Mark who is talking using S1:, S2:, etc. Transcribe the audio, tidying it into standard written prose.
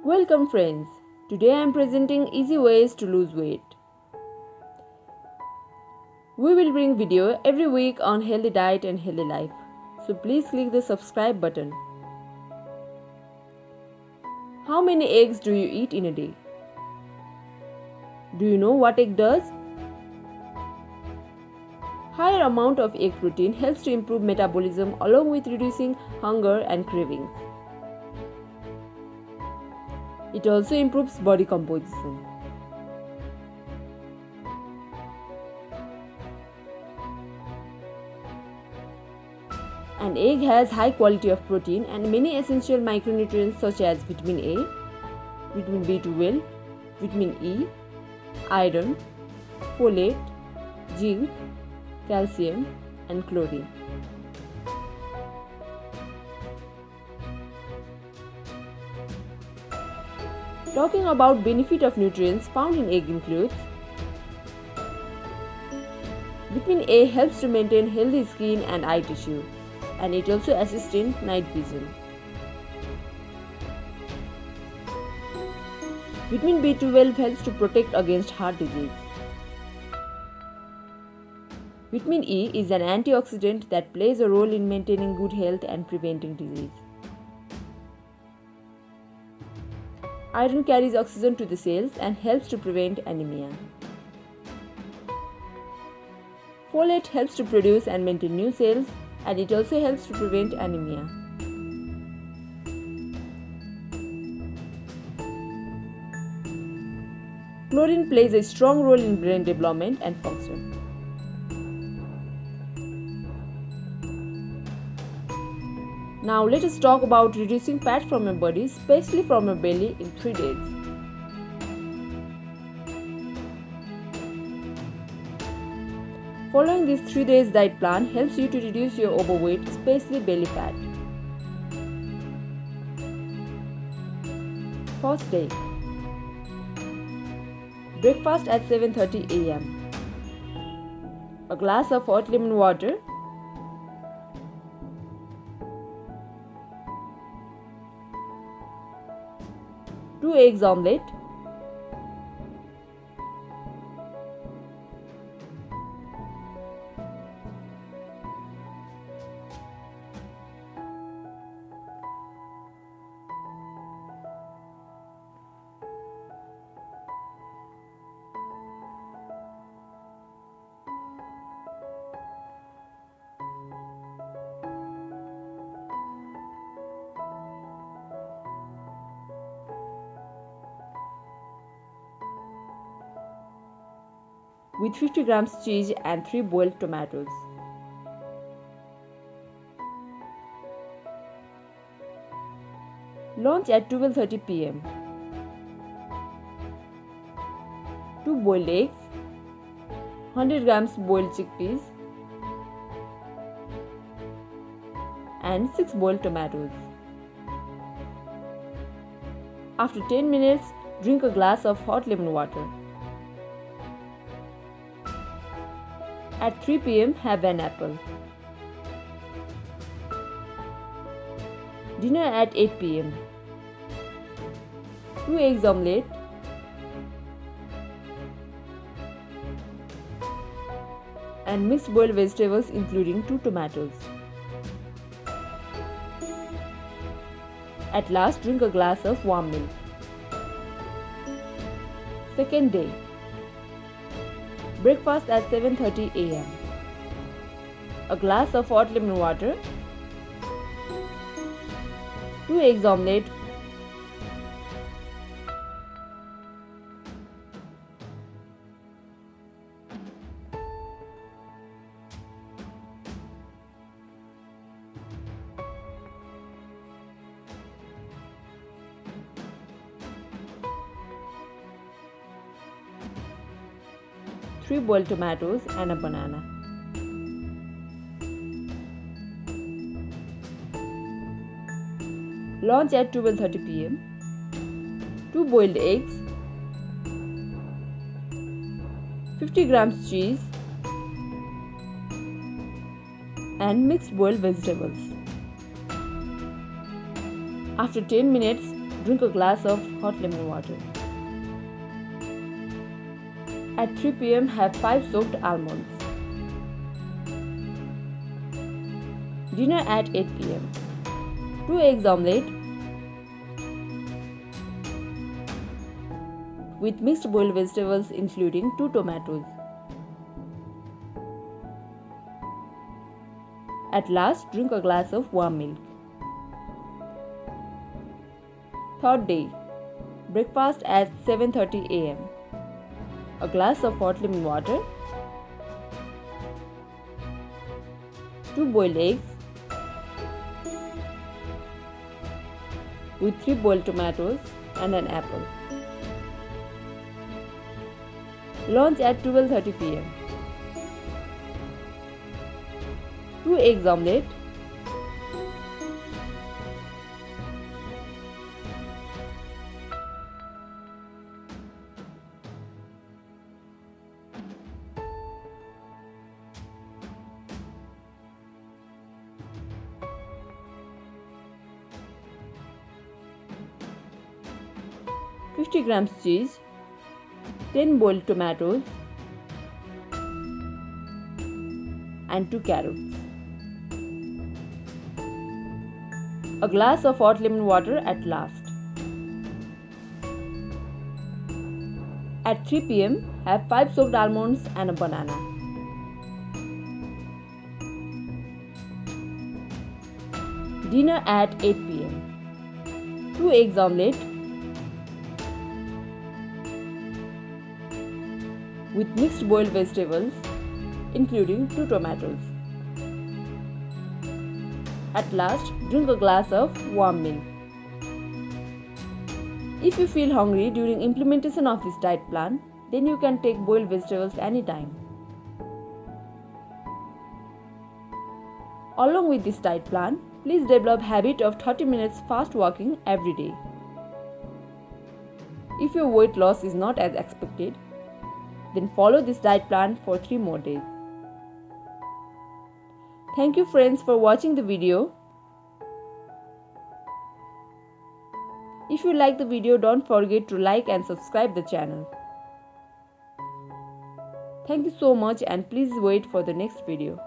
S1: Welcome friends. Today I am presenting easy ways to lose weight. We will bring video every week on healthy diet and healthy life. So please click the subscribe button. How many eggs do you eat in a day? Do you know what egg does? Higher amount of egg protein helps to improve metabolism along with reducing hunger and cravings. It also improves body composition. An egg has high quality of protein and many essential micronutrients such as vitamin A, vitamin B12, vitamin E, iron, folate, zinc, calcium, and chlorine. Talking about benefit of nutrients found in egg includes vitamin A helps to maintain healthy skin and eye tissue, and it also assists in night vision. Vitamin B12 helps to protect against heart disease. Vitamin E is an antioxidant that plays a role in maintaining good health and preventing disease. Iron carries oxygen to the cells and helps to prevent anemia. Folate helps to produce and maintain new cells, and it also helps to prevent anemia. Chlorine plays a strong role in brain development and function. Now let us talk about reducing fat from your body, especially from your belly, in 3 days. Following this 3 days diet plan helps you to reduce your overweight, especially belly fat. First day. Breakfast at 7:30 a.m. A glass of hot lemon water, 2 eggs omelette, with 50 grams cheese and 3 boiled tomatoes. Lunch at 12:30 p.m. 2 boiled eggs, 100 grams boiled chickpeas, and 6 boiled tomatoes. After 10 minutes, drink a glass of hot lemon water. At 3 p.m., have an apple. Dinner at 8 p.m. 2 eggs omelette, and mixed boiled vegetables including 2 tomatoes. At last, drink a glass of warm milk. Second day. Breakfast at 7:30 a.m. A glass of hot lemon water, 2 eggs omelette, three boiled tomatoes, and a banana. Lunch at 12:30 p.m. 2 boiled eggs, 50 grams cheese, and mixed boiled vegetables. After 10 minutes, drink a glass of hot lemon water. At 3 p.m., have 5 soaked almonds. Dinner at 8 p.m. 2 eggs omelette with mixed boiled vegetables including 2 tomatoes. At last, drink a glass of warm milk. Third day, breakfast at 7:30 a.m. A glass of hot lemon water, 2 boiled eggs with 3 boiled tomatoes and an apple. Lunch at 12:30 p.m. 2 eggs omelette, $50 grams cheese, 10 boiled tomatoes, and 2 carrots. A glass of hot lemon water at last. At 3 p.m., have 5 soaked almonds and a banana. Dinner at 8 p.m. 2 eggs omelette with mixed boiled vegetables including 2 tomatoes. At last, drink a glass of warm milk. If you feel hungry during implementation of this diet plan, then you can take boiled vegetables anytime. Along with this diet plan, please develop habit of 30 minutes fast walking every day. If your weight loss is not as expected, then follow this diet plan for 3 more days. Thank you friends for watching the video. If you like the video, don't forget to like and subscribe the channel. Thank you so much and please wait for the next video.